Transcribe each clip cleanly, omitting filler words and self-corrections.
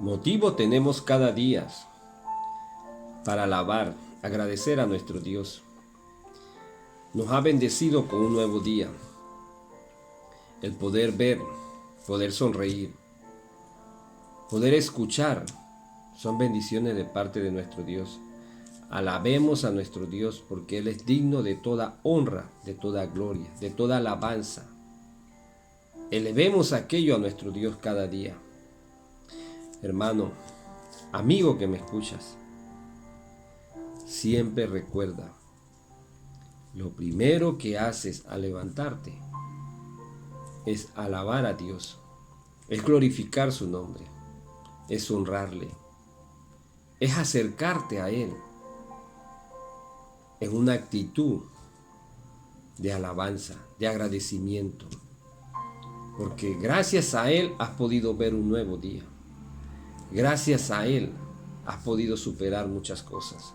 Motivo tenemos cada día para alabar, agradecer a nuestro Dios. Nos ha bendecido con un nuevo día. El poder ver, poder sonreír, poder escuchar, son bendiciones de parte de nuestro Dios. Alabemos a nuestro Dios porque Él es digno de toda honra, de toda gloria, de toda alabanza. Elevemos aquello a nuestro Dios cada día. Hermano, amigo que me escuchas, siempre recuerda, lo primero que haces al levantarte es alabar a Dios, es glorificar su nombre, es honrarle, es acercarte a Él en una actitud de alabanza, de agradecimiento, porque gracias a Él has podido ver un nuevo día. Gracias a Él has podido superar muchas cosas.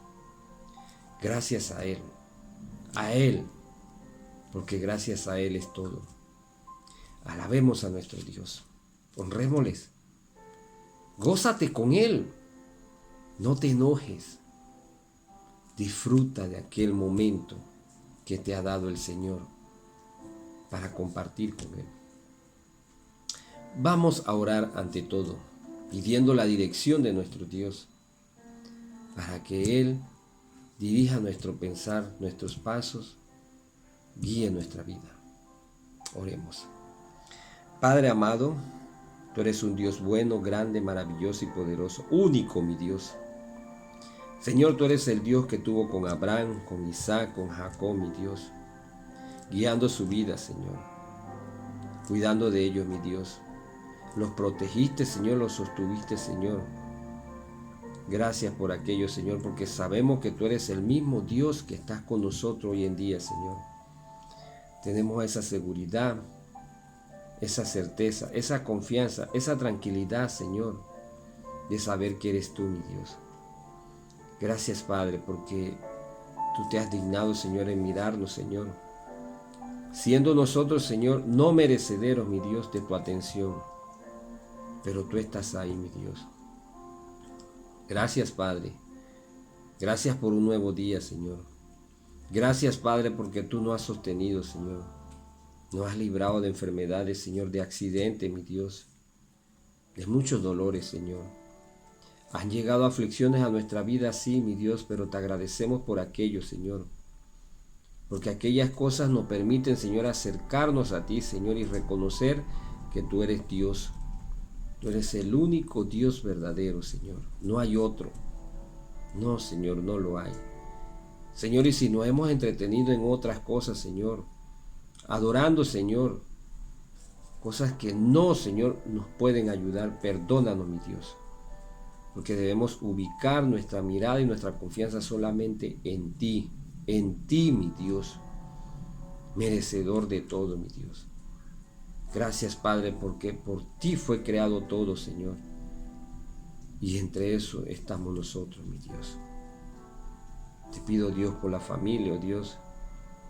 Gracias a Él, porque gracias a Él es todo. Alabemos a nuestro Dios, honrémosles, gózate con Él, no te enojes, disfruta de aquel momento que te ha dado el Señor para compartir con Él. Vamos a orar ante todo, pidiendo la dirección de nuestro Dios, para que Él dirija nuestro pensar, nuestros pasos, guíe nuestra vida. Oremos. Padre amado, tú eres un Dios bueno, grande, maravilloso y poderoso, único, mi Dios. Señor, tú eres el Dios que tuvo con Abraham, con Isaac, con Jacob, mi Dios, guiando su vida, Señor, cuidando de ellos, mi Dios. Los protegiste, Señor, los sostuviste, Señor. Gracias por aquello, Señor, porque sabemos que tú eres el mismo Dios que estás con nosotros hoy en día, Señor. Tenemos esa seguridad, esa certeza, esa confianza, esa tranquilidad, Señor, de saber que eres tú, mi Dios. Gracias, Padre, porque tú te has dignado, Señor, en mirarnos, Señor. Siendo nosotros, Señor, no merecederos, mi Dios, de tu atención. Pero tú estás ahí, mi Dios. Gracias, Padre. Gracias por un nuevo día, Señor. Gracias, Padre, porque tú nos has sostenido, Señor. Nos has librado de enfermedades, Señor, de accidentes, mi Dios. De muchos dolores, Señor. Han llegado aflicciones a nuestra vida, sí, mi Dios, pero te agradecemos por aquello, Señor. Porque aquellas cosas nos permiten, Señor, acercarnos a ti, Señor, y reconocer que tú eres Dios. Tú eres el único Dios verdadero, Señor. No hay otro. No, Señor, no lo hay. Señor, y si nos hemos entretenido en otras cosas, Señor, adorando, Señor, cosas que no, Señor, nos pueden ayudar, perdónanos, mi Dios. Porque debemos ubicar nuestra mirada y nuestra confianza solamente en ti, mi Dios, merecedor de todo, mi Dios. Gracias, Padre, porque por ti fue creado todo, Señor. Y entre eso estamos nosotros, mi Dios. Te pido, Dios, por la familia, oh Dios,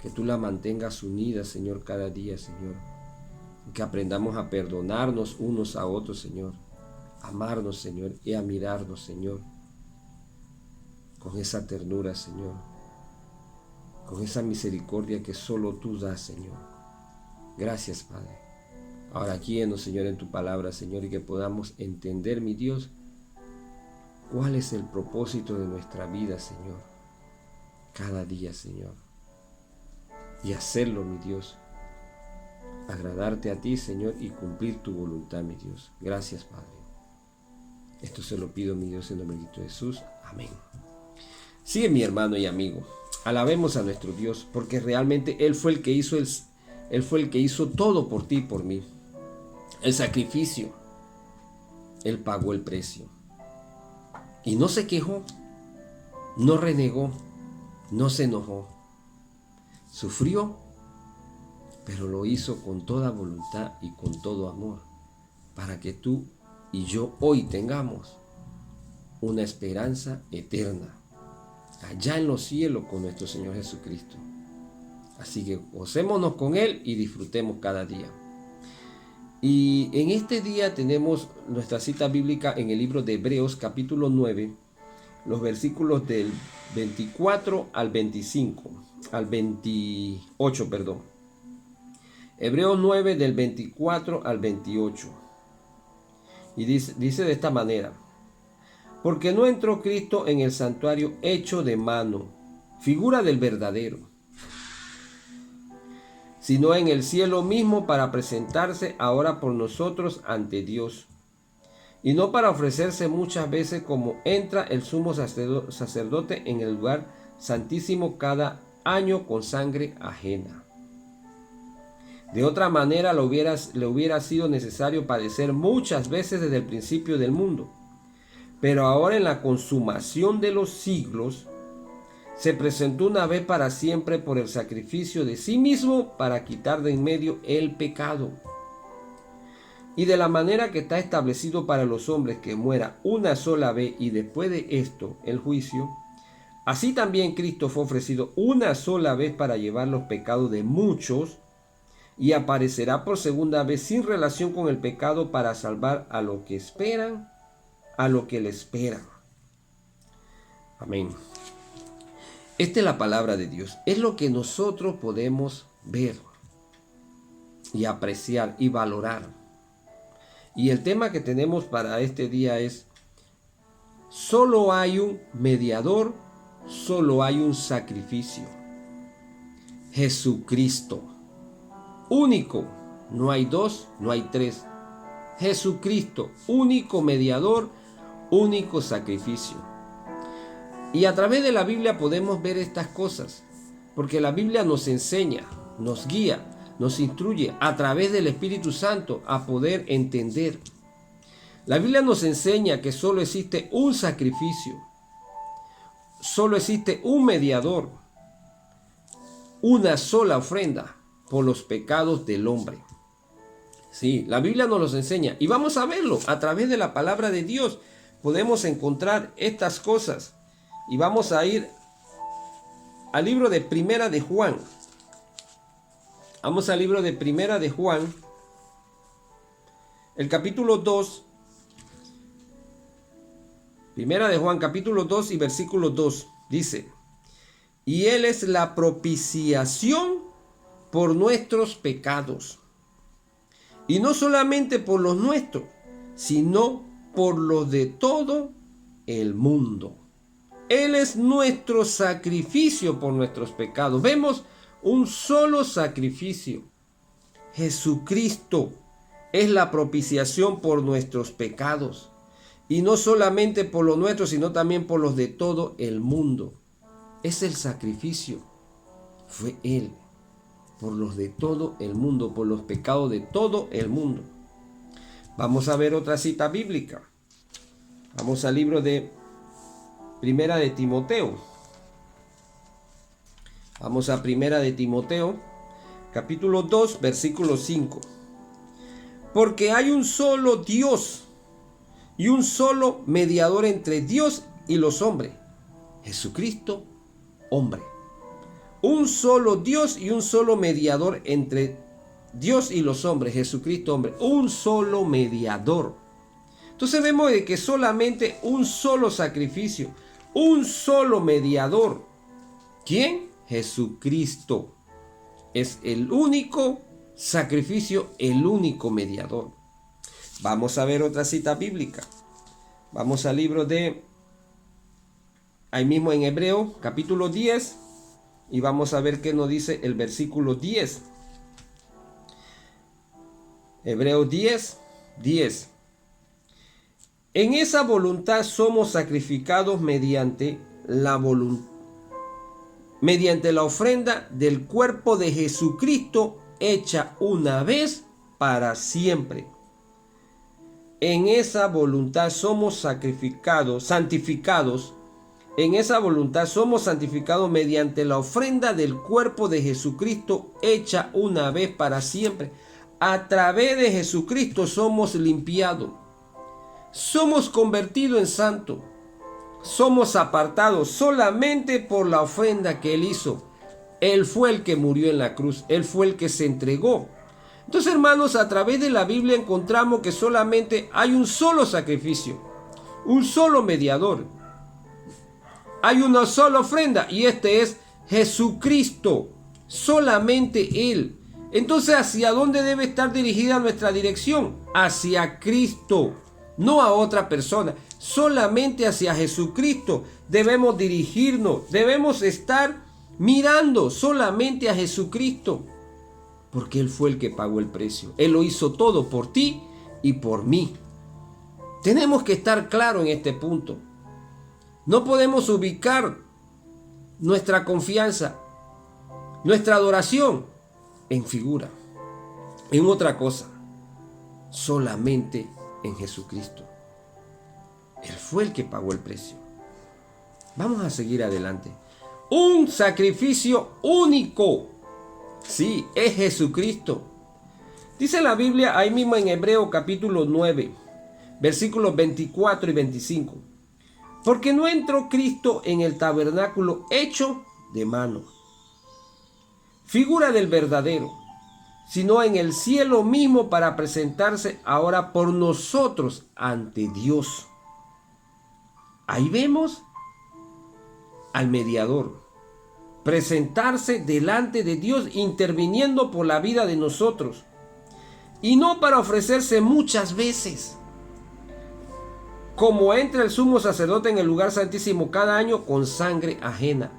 que tú la mantengas unida, Señor, cada día, Señor. Y que aprendamos a perdonarnos unos a otros, Señor. Amarnos, Señor, y a mirarnos, Señor. Con esa ternura, Señor. Con esa misericordia que solo tú das, Señor. Gracias, Padre. Ahora guíenos, Señor, en tu palabra, Señor, y que podamos entender, mi Dios, cuál es el propósito de nuestra vida, Señor, cada día, Señor. Y hacerlo, mi Dios, agradarte a ti, Señor, y cumplir tu voluntad, mi Dios. Gracias, Padre. Esto se lo pido, mi Dios, en nombre de Jesús. Amén. Sigue, mi hermano y amigo. Alabemos a nuestro Dios, porque realmente Él fue el que hizo todo por ti y por mí. El sacrificio. Él pagó el precio. Y no se quejó, no renegó, no se enojó. Sufrió, pero lo hizo con toda voluntad y con todo amor, para que tú y yo hoy tengamos una esperanza eterna, allá en los cielos con nuestro Señor Jesucristo. Así que gocémonos con Él y disfrutemos cada día. Y en este día tenemos nuestra cita bíblica en el libro de Hebreos capítulo 9, los versículos del 24 al 25, al 28, perdón. Hebreos 9 del 24 al 28. Y dice de esta manera: porque no entró Cristo en el santuario hecho de mano, figura del verdadero, sino en el cielo mismo, para presentarse ahora por nosotros ante Dios, y no para ofrecerse muchas veces como entra el sumo sacerdote en el lugar santísimo cada año con sangre ajena. De otra manera le hubiera sido necesario padecer muchas veces desde el principio del mundo. Pero ahora, en la consumación de los siglos, se presentó una vez para siempre por el sacrificio de sí mismo para quitar de en medio el pecado. Y de la manera que está establecido para los hombres que muera una sola vez y después de esto el juicio, así también Cristo fue ofrecido una sola vez para llevar los pecados de muchos, y aparecerá por segunda vez sin relación con el pecado para salvar a los que esperan, a lo que le esperan. Amén. Esta es la palabra de Dios. Es lo que nosotros podemos ver y apreciar y valorar. Y el tema que tenemos para este día es: solo hay un mediador, solo hay un sacrificio. Jesucristo. Único. No hay dos, no hay tres. Jesucristo, único mediador, único sacrificio. Y a través de la Biblia podemos ver estas cosas, porque la Biblia nos enseña, nos guía, nos instruye a través del Espíritu Santo a poder entender. La Biblia nos enseña que solo existe un sacrificio, solo existe un mediador, una sola ofrenda por los pecados del hombre. Sí, la Biblia nos los enseña y vamos a verlo a través de la palabra de Dios. Podemos encontrar estas cosas y vamos a ir al libro de Primera de Juan. Vamos al libro de Primera de Juan, el capítulo 2. Primera de Juan, capítulo 2 y versículo 2. Dice: y Él es la propiciación por nuestros pecados. Y no solamente por los nuestros, sino por los de todo el mundo. Él es nuestro sacrificio por nuestros pecados. Vemos un solo sacrificio. Jesucristo es la propiciación por nuestros pecados. Y no solamente por los nuestros, sino también por los de todo el mundo. Es el sacrificio. Fue Él. Por los de todo el mundo, por los pecados de todo el mundo. Vamos a ver otra cita bíblica. Vamos al libro de Primera de Timoteo. Vamos a Primera de Timoteo, capítulo 2, versículo 5. Porque hay un solo Dios y un solo mediador entre Dios y los hombres, Jesucristo, hombre. Un solo Dios y un solo mediador entre Dios y los hombres, Jesucristo, hombre. Un solo mediador. Entonces vemos de que solamente un solo sacrificio, un solo mediador. ¿Quién? Jesucristo. Es el único sacrificio, el único mediador. Vamos a ver otra cita bíblica. Vamos al libro de, ahí mismo en Hebreo, capítulo 10. Y vamos a ver qué nos dice el versículo 10. Hebreos 10, 10. En esa voluntad somos sacrificados mediante la ofrenda del cuerpo de Jesucristo, hecha una vez para siempre. En esa voluntad somos santificados. En esa voluntad somos santificados mediante la ofrenda del cuerpo de Jesucristo, hecha una vez para siempre. A través de Jesucristo somos limpiados. Somos convertidos en santos. Somos apartados solamente por la ofrenda que Él hizo. Él fue el que murió en la cruz. Él fue el que se entregó. Entonces, hermanos, a través de la Biblia encontramos que solamente hay un solo sacrificio, un solo mediador. Hay una sola ofrenda y este es Jesucristo, solamente Él. Entonces, ¿hacia dónde debe estar dirigida nuestra dirección? Hacia Cristo, no a otra persona. Solamente hacia Jesucristo debemos dirigirnos, debemos estar mirando solamente a Jesucristo, porque Él fue el que pagó el precio. Él lo hizo todo por ti y por mí. Tenemos que estar claros en este punto. No podemos ubicar nuestra confianza, nuestra adoración en figura, en otra cosa, solamente en Jesucristo. Él fue el que pagó el precio. Vamos a seguir adelante. Un sacrificio único. Sí, es Jesucristo. Dice la Biblia ahí mismo en Hebreos capítulo 9, versículos 24 y 25. Porque no entró Cristo en el tabernáculo hecho de mano, figura del verdadero, sino en el cielo mismo para presentarse ahora por nosotros ante Dios. Ahí vemos al mediador presentarse delante de Dios, interviniendo por la vida de nosotros, y no para ofrecerse muchas veces, como entra el sumo sacerdote en el lugar santísimo cada año con sangre ajena,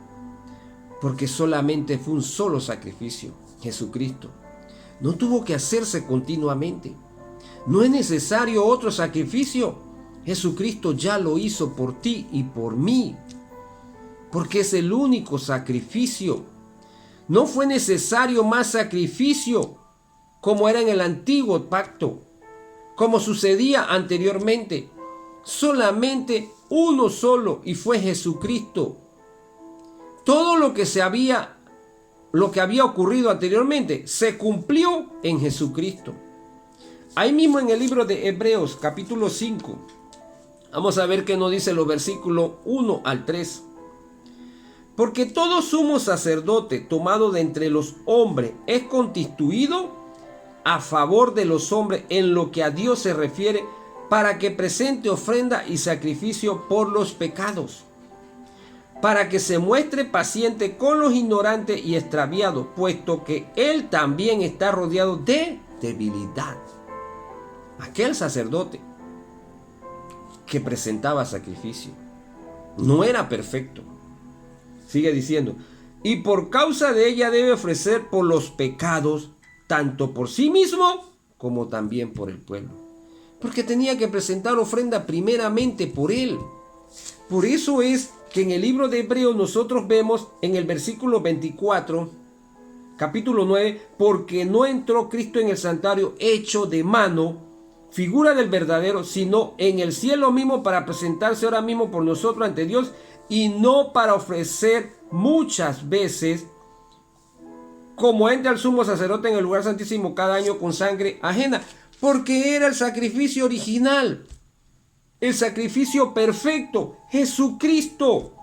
porque solamente fue un solo sacrificio, Jesucristo. No tuvo que hacerse continuamente. No es necesario otro sacrificio. Jesucristo ya lo hizo por ti y por mí, porque es el único sacrificio. No fue necesario más sacrificio como era en el antiguo pacto, como sucedía anteriormente. Solamente uno solo, y fue Jesucristo. Todo lo que había ocurrido anteriormente se cumplió en Jesucristo. Ahí mismo en el libro de Hebreos capítulo 5, vamos a ver qué nos dice los versículos 1 al 3. Porque todo sumo sacerdote tomado de entre los hombres es constituido a favor de los hombres en lo que a Dios se refiere, para que presente ofrenda y sacrificio por los pecados, para que se muestre paciente con los ignorantes y extraviados, puesto que él también está rodeado de debilidad. Aquel sacerdote que presentaba sacrificio no era perfecto. Sigue diciendo, y por causa de ella debe ofrecer por los pecados, tanto por sí mismo como también por el pueblo. Porque tenía que presentar ofrenda primeramente por él. Por eso es que en el libro de Hebreos nosotros vemos en el versículo 24, capítulo 9, porque no entró Cristo en el santuario hecho de mano, figura del verdadero, sino en el cielo mismo para presentarse ahora mismo por nosotros ante Dios, y no para ofrecer muchas veces, como entra el sumo sacerdote en el lugar santísimo cada año con sangre ajena, porque era el sacrificio original, el sacrificio perfecto, Jesucristo.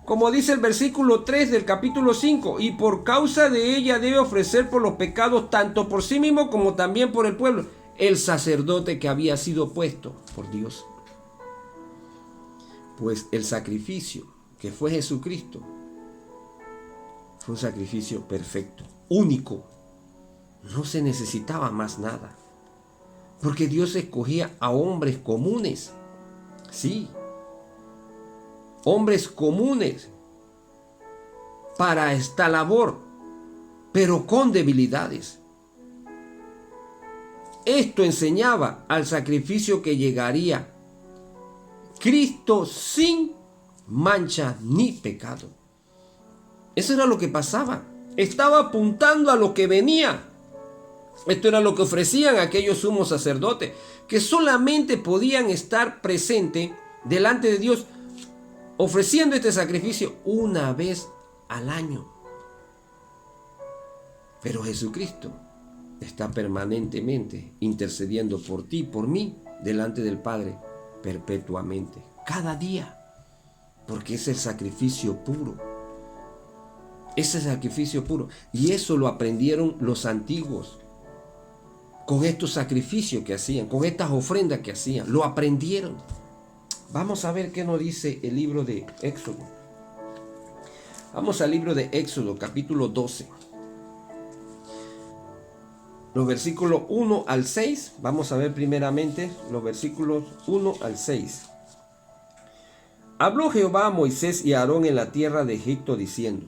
Como dice el versículo 3 del capítulo 5, y por causa de ella debe ofrecer por los pecados tanto por sí mismo como también por el pueblo, el sacerdote que había sido puesto por Dios. Pues el sacrificio que fue Jesucristo fue un sacrificio perfecto, único. No se necesitaba más nada. Porque Dios escogía a hombres comunes. Sí. Hombres comunes para esta labor, pero con debilidades. Esto enseñaba al sacrificio que llegaría Cristo sin mancha ni pecado. Eso era lo que pasaba. Estaba apuntando a lo que venía. Esto era lo que ofrecían aquellos sumos sacerdotes, que solamente podían estar presentes delante de Dios ofreciendo este sacrificio una vez al año. Pero Jesucristo está permanentemente intercediendo por ti, por mí, delante del Padre, perpetuamente, cada día, porque es el sacrificio puro. Ese sacrificio puro. Y eso lo aprendieron los antiguos. con estos sacrificios que hacían, con estas ofrendas que hacían. Lo aprendieron. Vamos a ver qué nos dice el libro de Éxodo. Vamos al libro de Éxodo, capítulo 12. Los versículos 1 al 6. Vamos a ver primeramente los versículos 1 al 6. Habló Jehová a Moisés y a Aarón en la tierra de Egipto, diciendo: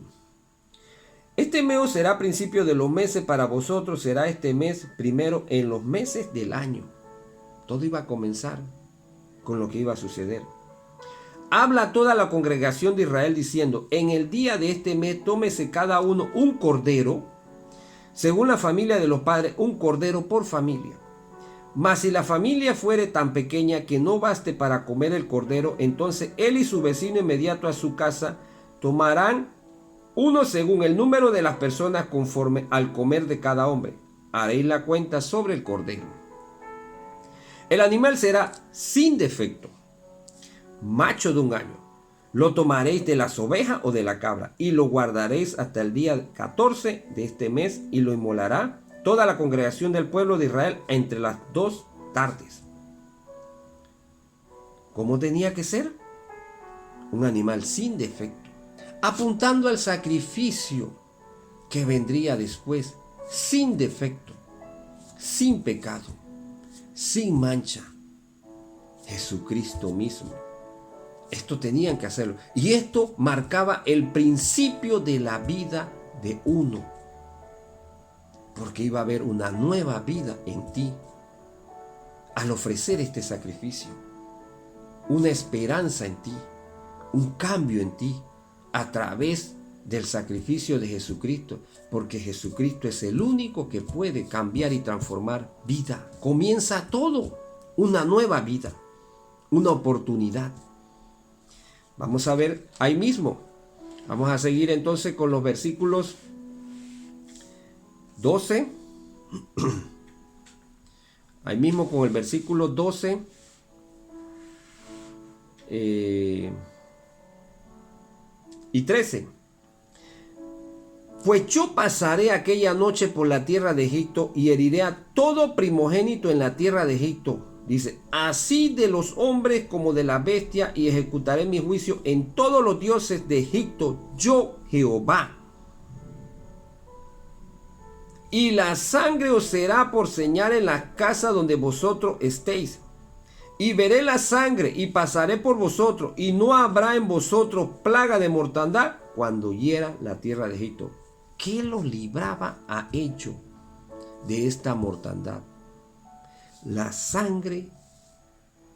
Este mes será principio de los meses para vosotros, será este mes primero en los meses del año. Todo iba a comenzar con lo que iba a suceder. Habla a toda la congregación de Israel diciendo: En el día de este mes tómese cada uno un cordero, según la familia de los padres, un cordero por familia. Mas si la familia fuere tan pequeña que no baste para comer el cordero, entonces él y su vecino inmediato a su casa tomarán uno según el número de las personas conforme al comer de cada hombre. Haréis la cuenta sobre el cordero. El animal será sin defecto, macho de 1 año. Lo tomaréis de las ovejas o de la cabra y lo guardaréis hasta el día 14 de este mes y lo inmolará toda la congregación del pueblo de Israel entre las 2 tardes. ¿Cómo tenía que ser? Un animal sin defecto, apuntando al sacrificio que vendría después, sin defecto, sin pecado, sin mancha. Jesucristo mismo. Esto tenían que hacerlo. Y esto marcaba el principio de la vida de uno. Porque iba a haber una nueva vida en ti al ofrecer este sacrificio. Una esperanza en ti, un cambio en ti a través del sacrificio de Jesucristo, porque Jesucristo es el único que puede cambiar y transformar vida. Comienza todo, una nueva vida, una oportunidad. Vamos a ver ahí mismo. Vamos a seguir entonces con los versículos 12. Ahí mismo con el versículo 12. Y 13. Pues yo pasaré aquella noche por la tierra de Egipto y heriré a todo primogénito en la tierra de Egipto. Dice, así de los hombres como de la bestia, y ejecutaré mi juicio en todos los dioses de Egipto, yo Jehová. Y la sangre os será por señal en la casa donde vosotros estéis. Y veré la sangre y pasaré por vosotros, y no habrá en vosotros plaga de mortandad cuando hiera la tierra de Egipto. ¿Qué los libraba a ellos de esta mortandad? La sangre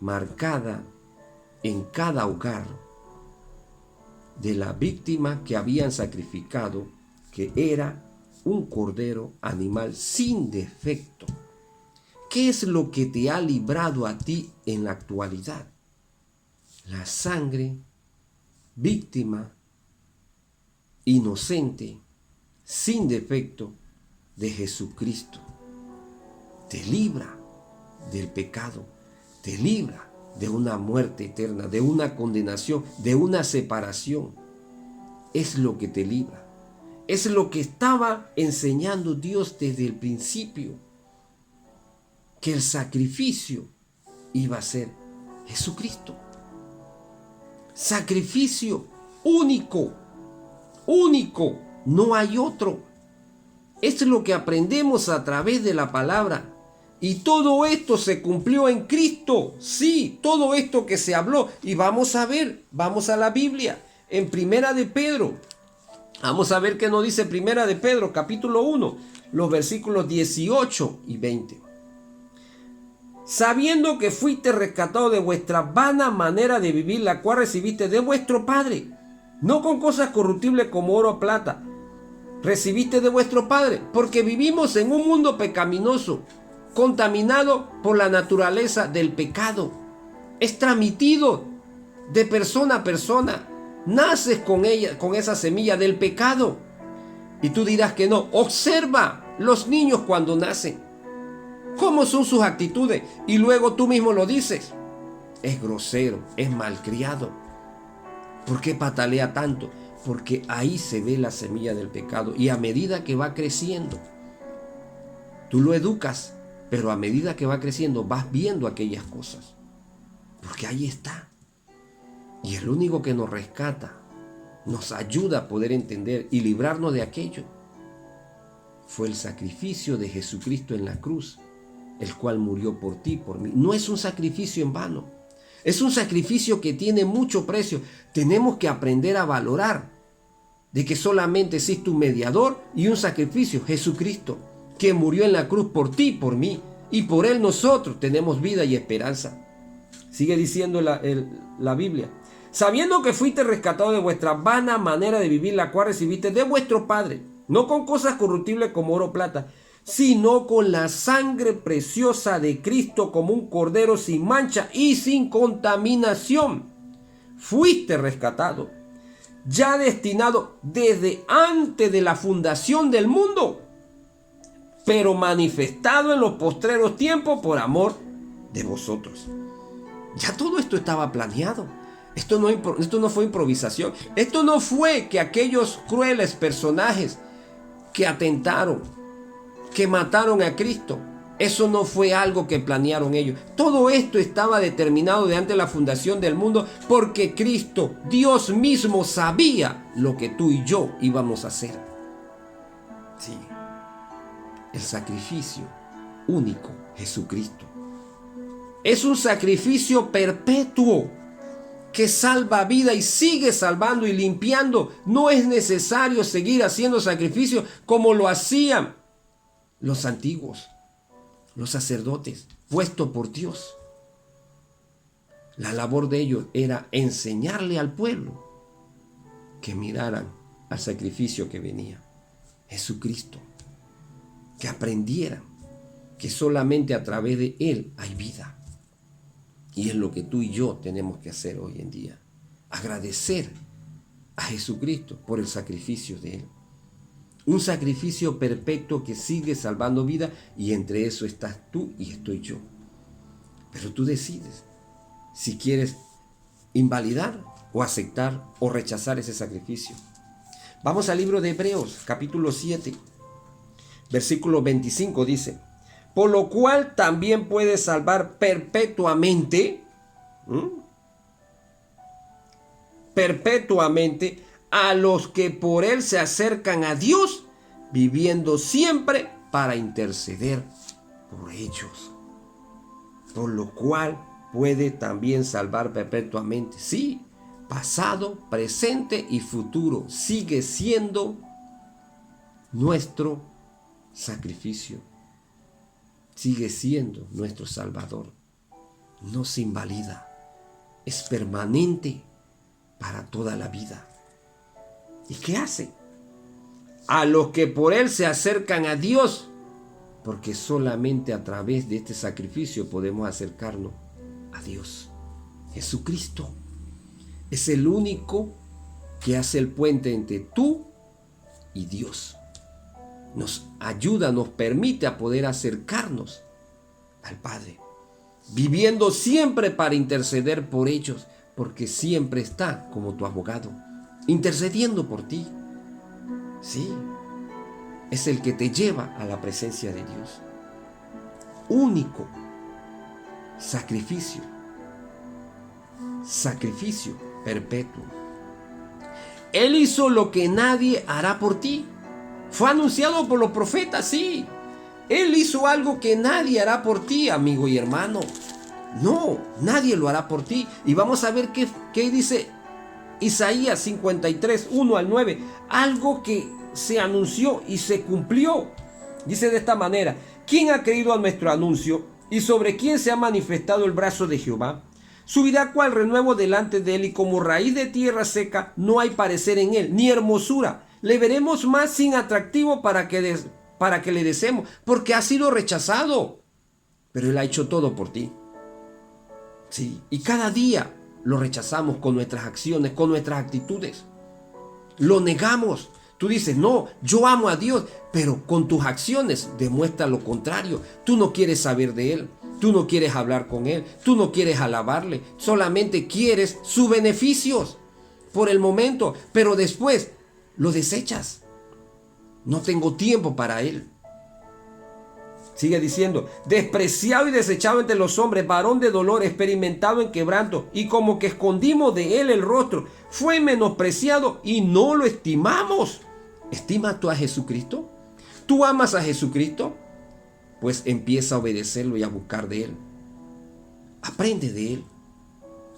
marcada en cada hogar de la víctima que habían sacrificado, que era un cordero animal sin defecto. ¿Qué es lo que te ha librado a ti en la actualidad? La sangre, víctima, inocente, sin defecto de Jesucristo. Te libra del pecado, te libra de una muerte eterna, de una condenación, de una separación. Es lo que te libra. Es lo que estaba enseñando Dios desde el principio. Que el sacrificio iba a ser Jesucristo. Sacrificio único, único, no hay otro. Es lo que aprendemos a través de la palabra. Y todo esto se cumplió en Cristo. Sí, todo esto que se habló. Y vamos a ver, vamos a la Biblia, en Primera de Pedro. Vamos a ver qué nos dice Primera de Pedro, capítulo 1, los versículos 18 y 20. Sabiendo que fuiste rescatado de vuestra vana manera de vivir, la cual recibiste de vuestro Padre, no con cosas corruptibles como oro o plata, recibiste de vuestro Padre, porque vivimos en un mundo pecaminoso, contaminado por la naturaleza del pecado. Es transmitido de persona a persona. Naces con ella, con esa semilla del pecado. Y tú dirás que no. Observa los niños cuando nacen. ¿Cómo son sus actitudes? Y luego tú mismo lo dices. Es grosero, es malcriado. ¿Por qué patalea tanto? Porque ahí se ve la semilla del pecado. Y a medida que va creciendo, tú lo educas pero a medida que va creciendo vas viendo aquellas cosas, porque ahí está. Y el único que nos rescata, nos ayuda a poder entender y librarnos de aquello, fue el sacrificio de Jesucristo en la cruz, el cual murió por ti, por mí. No es un sacrificio en vano, es un sacrificio que tiene mucho precio. Tenemos que aprender a valorar de que solamente existe un mediador y un sacrificio, Jesucristo, que murió en la cruz por ti, por mí, y por él nosotros tenemos vida y esperanza. Sigue diciendo la Biblia: sabiendo que fuiste rescatado de vuestra vana manera de vivir, la cual recibiste de vuestro Padre, no con cosas corruptibles como oro o plata, sino con la sangre preciosa de Cristo, como un cordero sin mancha y sin contaminación. Fuiste rescatado, ya destinado desde antes de la fundación del mundo, pero manifestado en los postreros tiempos por amor de vosotros. Ya todo esto estaba planeado. Esto no fue improvisación. Esto no fue que aquellos crueles personajes que atentaron, que mataron a Cristo, eso no fue algo que planearon ellos. Todo esto estaba determinado de antes de la fundación del mundo, porque Cristo, Dios mismo, sabía lo que tú y yo íbamos a hacer. Sí, el sacrificio único, Jesucristo, es un sacrificio perpetuo que salva vida y sigue salvando y limpiando. No es necesario seguir haciendo sacrificios como lo hacían los antiguos, los sacerdotes, puestos por Dios. La labor de ellos era enseñarle al pueblo que miraran al sacrificio que venía, Jesucristo, que aprendieran que solamente a través de Él hay vida. Y es lo que tú y yo tenemos que hacer hoy en día. Agradecer a Jesucristo por el sacrificio de Él. Un sacrificio perfecto que sigue salvando vida, y entre eso estás tú y estoy yo. Pero tú decides si quieres invalidar o aceptar o rechazar ese sacrificio. Vamos al libro de Hebreos, capítulo 7, versículo 25, dice: por lo cual también puede salvar perpetuamente, perpetuamente a los que por él se acercan a Dios, viviendo siempre para interceder por ellos. Por lo cual puede también salvar perpetuamente. Sí, pasado, presente y futuro. Sigue siendo nuestro sacrificio. Sigue siendo nuestro Salvador. No se invalida. Es permanente para toda la vida. ¿Y qué hace? A los que por él se acercan a Dios, porque solamente a través de este sacrificio podemos acercarnos a Dios. Jesucristo es el único que hace el puente entre tú y Dios. Nos ayuda, nos permite a poder acercarnos al Padre, viviendo siempre para interceder por ellos, porque siempre está como tu abogado, intercediendo por ti. Sí, es el que te lleva a la presencia de Dios. Único sacrificio, sacrificio perpetuo. Él hizo lo que nadie hará por ti. Fue anunciado por los profetas, sí. Él hizo algo que nadie hará por ti, amigo y hermano. No, nadie lo hará por ti. Y vamos a ver qué dice Isaías 53, 1 al 9. Algo que se anunció y se cumplió. Dice de esta manera: ¿quién ha creído a nuestro anuncio? ¿Y sobre quién se ha manifestado el brazo de Jehová? Subirá cual renuevo delante de él, y como raíz de tierra seca no hay parecer en él, ni hermosura. Le veremos más sin atractivo para que le deseemos, porque ha sido rechazado. Pero él ha hecho todo por ti. Sí, y cada día lo rechazamos con nuestras acciones, con nuestras actitudes. Lo negamos. Tú dices: no, yo amo a Dios, pero con tus acciones demuestra lo contrario. Tú no quieres saber de Él, tú no quieres hablar con Él, tú no quieres alabarle, solamente quieres sus beneficios por el momento, pero después lo desechas. No tengo tiempo para Él. Sigue diciendo, despreciado y desechado entre los hombres, varón de dolor, experimentado en quebranto, y como que escondimos de él el rostro, fue menospreciado y no lo estimamos. ¿Estimas tú a Jesucristo? ¿Tú amas a Jesucristo? Pues empieza a obedecerlo y a buscar de él. Aprende de él,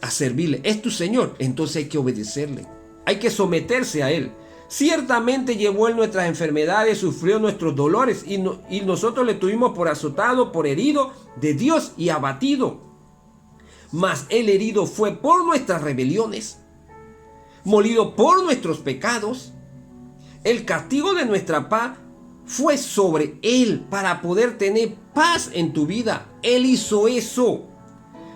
a servirle. Es tu Señor, entonces hay que obedecerle. Hay que someterse a él. Ciertamente llevó él nuestras enfermedades, sufrió nuestros dolores y nosotros le tuvimos por azotado, por herido de Dios y abatido. Mas el herido fue por nuestras rebeliones, molido por nuestros pecados. El castigo de nuestra paz fue sobre él para poder tener paz en tu vida. Él hizo eso.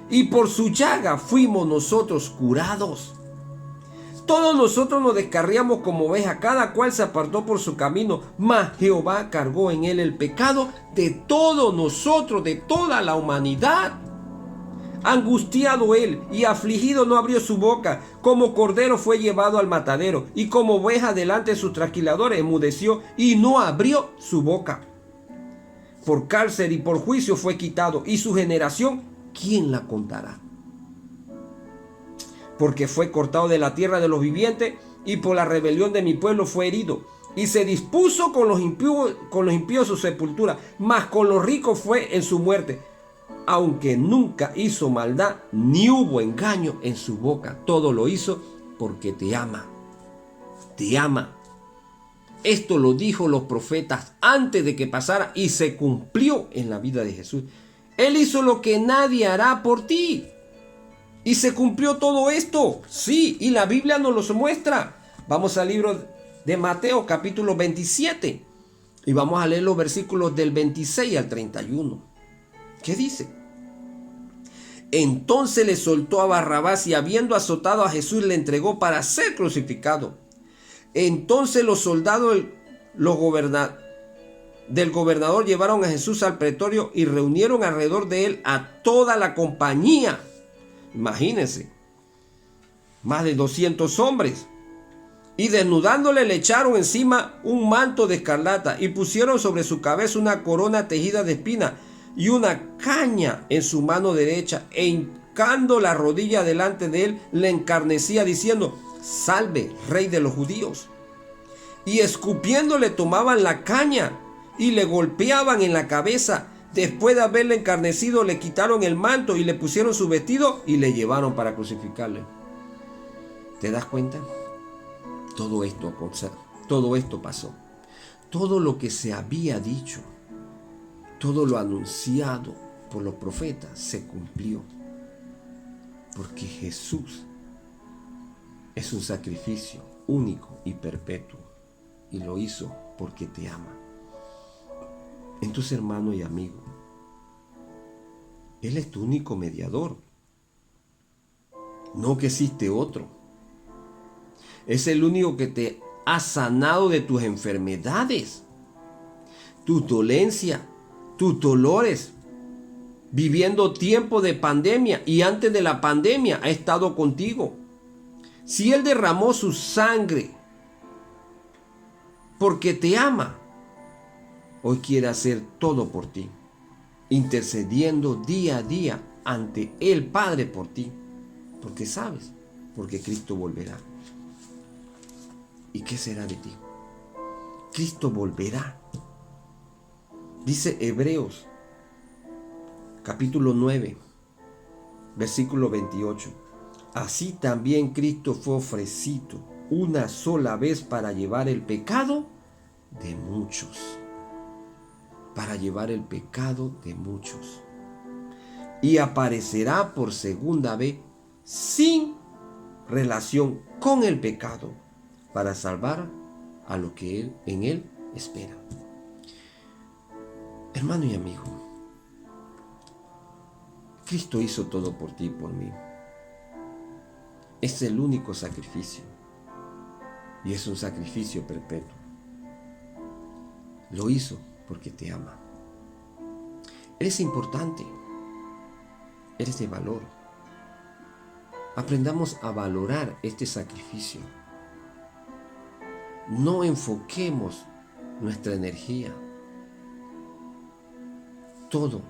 Y por su llaga fuimos nosotros curados. Todos nosotros nos descarriamos como ovejas, cada cual se apartó por su camino, mas Jehová cargó en él el pecado de todos nosotros, de toda la humanidad. Angustiado él y afligido no abrió su boca, como cordero fue llevado al matadero, y como oveja delante de sus trasquiladores enmudeció y no abrió su boca. Por cárcel y por juicio fue quitado, y su generación, ¿quién la contará? Porque fue cortado de la tierra de los vivientes, y por la rebelión de mi pueblo fue herido. Y se dispuso con los impíos su sepultura, mas con los ricos fue en su muerte. Aunque nunca hizo maldad, ni hubo engaño en su boca. Todo lo hizo porque te ama. Te ama. Esto lo dijo los profetas antes de que pasara y se cumplió en la vida de Jesús. Él hizo lo que nadie hará por ti. Y se cumplió todo esto. Sí, y la Biblia nos lo muestra. Vamos al libro de Mateo capítulo 27. Y vamos a leer los versículos del 26 al 31. ¿Qué dice? Entonces le soltó a Barrabás y habiendo azotado a Jesús le entregó para ser crucificado. Entonces los soldados del gobernador llevaron a Jesús al pretorio y reunieron alrededor de él a toda la compañía. Imagínense, más de 200 hombres. Y desnudándole le echaron encima un manto de escarlata y pusieron sobre su cabeza una corona tejida de espinas y una caña en su mano derecha, e hincando la rodilla delante de él le encarnecía diciendo: salve, rey de los judíos. Y escupiéndole tomaban la caña y le golpeaban en la cabeza. Después de haberle encarnecido le quitaron el manto y le pusieron su vestido y le llevaron para crucificarle. ¿Te das cuenta? Todo esto pasó. Todo lo que se había dicho, todo lo anunciado por los profetas se cumplió. Porque Jesús es un sacrificio único y perpetuo. Y lo hizo porque te ama. Entonces, hermano y amigo, Él es tu único mediador. No que existe otro. Es el único que te ha sanado de tus enfermedades, tus dolencias, tus dolores, viviendo tiempo de pandemia y antes de la pandemia ha estado contigo. Si Él derramó su sangre porque te ama, hoy quiere hacer todo por ti, intercediendo día a día ante el Padre por ti, porque sabes, porque Cristo volverá. ¿Y qué será de ti? Cristo volverá. Dice Hebreos, capítulo 9, versículo 28. Así también Cristo fue ofrecido una sola vez para llevar el pecado de muchos. Para llevar el pecado de muchos. Y aparecerá por segunda vez sin relación con el pecado para salvar a los que en Él esperan. Hermano y amigo, Cristo hizo todo por ti y por mí. Es el único sacrificio. Y es un sacrificio perpetuo. Lo hizo porque te ama. Eres importante. Eres de valor. Aprendamos a valorar este sacrificio. No enfoquemos nuestra energía todo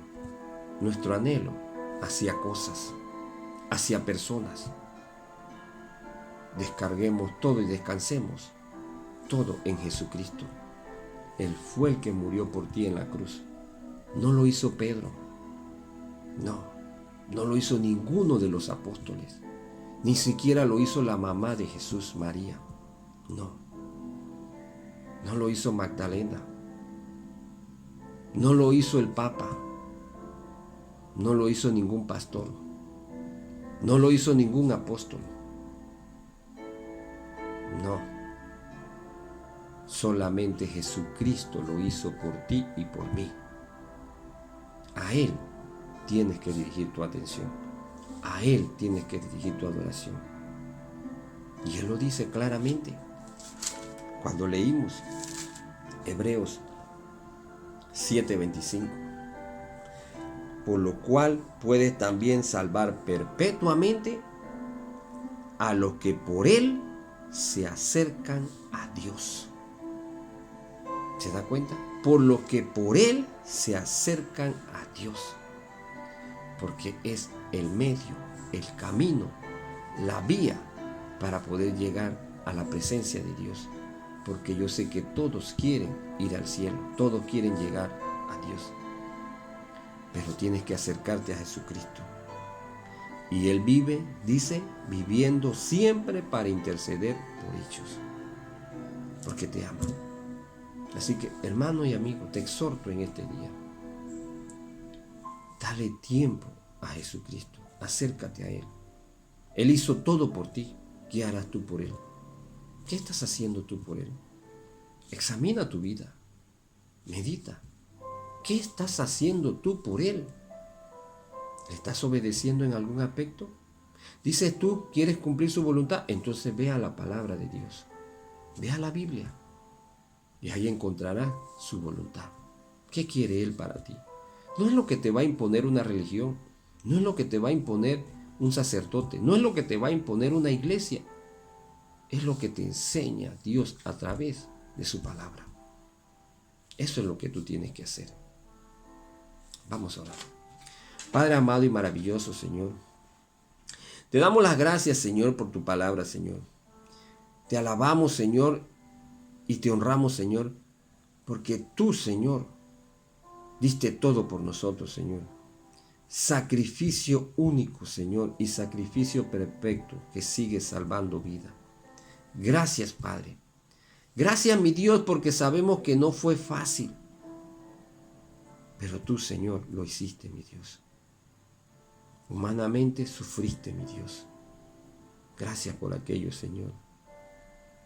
nuestro anhelo hacia cosas, hacia personas. Descarguemos todo y descansemos todo en Jesucristo. Él fue el que murió por ti en la cruz. No lo hizo Pedro. No lo hizo ninguno de los apóstoles. Ni siquiera lo hizo la mamá de Jesús, María. No lo hizo Magdalena. No lo hizo el Papa. No lo hizo ningún pastor. No lo hizo ningún apóstol. No. Solamente Jesucristo lo hizo por ti y por mí. A Él tienes que dirigir tu atención. A Él tienes que dirigir tu adoración. Y Él lo dice claramente. Cuando leímos Hebreos 7:25. Por lo cual puedes también salvar perpetuamente a los que por Él se acercan a Dios. ¿Se da cuenta? Por lo que por Él se acercan a Dios. Porque es el medio, el camino, la vía para poder llegar a la presencia de Dios. Porque yo sé que todos quieren ir al cielo, todos quieren llegar a Dios. Pero tienes que acercarte a Jesucristo. Y Él vive, dice, viviendo siempre para interceder por ellos. Porque te ama. Así que, hermano y amigo, te exhorto en este día. Dale tiempo a Jesucristo. Acércate a Él. Él hizo todo por ti. ¿Qué harás tú por Él? ¿Qué estás haciendo tú por Él? Examina tu vida. Medita. ¿Qué estás haciendo tú por Él? ¿Le estás obedeciendo en algún aspecto? Dices tú, ¿quieres cumplir su voluntad? Entonces ve a la palabra de Dios. Ve a la Biblia. Y ahí encontrarás su voluntad. ¿Qué quiere Él para ti? No es lo que te va a imponer una religión. No es lo que te va a imponer un sacerdote. No es lo que te va a imponer una iglesia. Es lo que te enseña Dios a través de su palabra. Eso es lo que tú tienes que hacer. Vamos a orar. Padre amado y maravilloso, Señor, te damos las gracias, Señor, por tu palabra, Señor. Te alabamos, Señor, y te honramos, Señor, porque tú, Señor, diste todo por nosotros, Señor. Sacrificio único, Señor, y sacrificio perfecto que sigue salvando vida. Gracias, Padre. Gracias, mi Dios, porque sabemos que no fue fácil. Pero tú, Señor, lo hiciste, mi Dios. Humanamente sufriste, mi Dios. Gracias por aquello, Señor.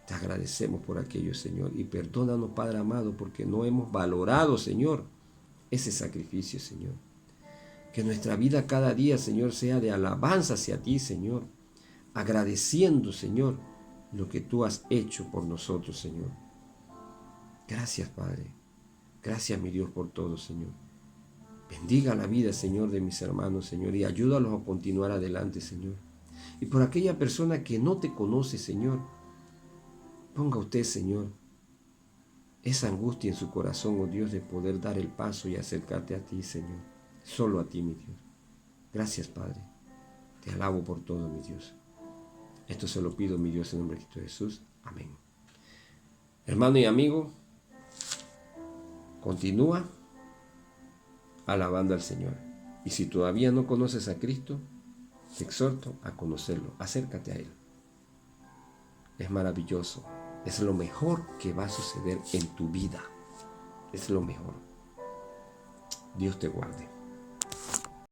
Te agradecemos por aquello, Señor. Y perdónanos, Padre amado, porque no hemos valorado, Señor, ese sacrificio, Señor. Que nuestra vida cada día, Señor, sea de alabanza hacia ti, Señor. Agradeciendo, Señor, lo que tú has hecho por nosotros, Señor. Gracias, Padre. Gracias, mi Dios, por todo, Señor. Bendiga la vida, Señor, de mis hermanos, Señor, y ayúdalos a continuar adelante, Señor. Y por aquella persona que no te conoce, Señor, ponga usted, Señor, esa angustia en su corazón, oh Dios, de poder dar el paso y acercarte a ti, Señor. Solo a ti, mi Dios. Gracias, Padre. Te alabo por todo, mi Dios. Esto se lo pido, mi Dios, en nombre de Cristo Jesús. Amén. Hermano y amigo, continúa alabando al Señor. Y si todavía no conoces a Cristo, te exhorto a conocerlo. Acércate a Él. Es maravilloso. Es lo mejor que va a suceder en tu vida. Es lo mejor. Dios te guarde.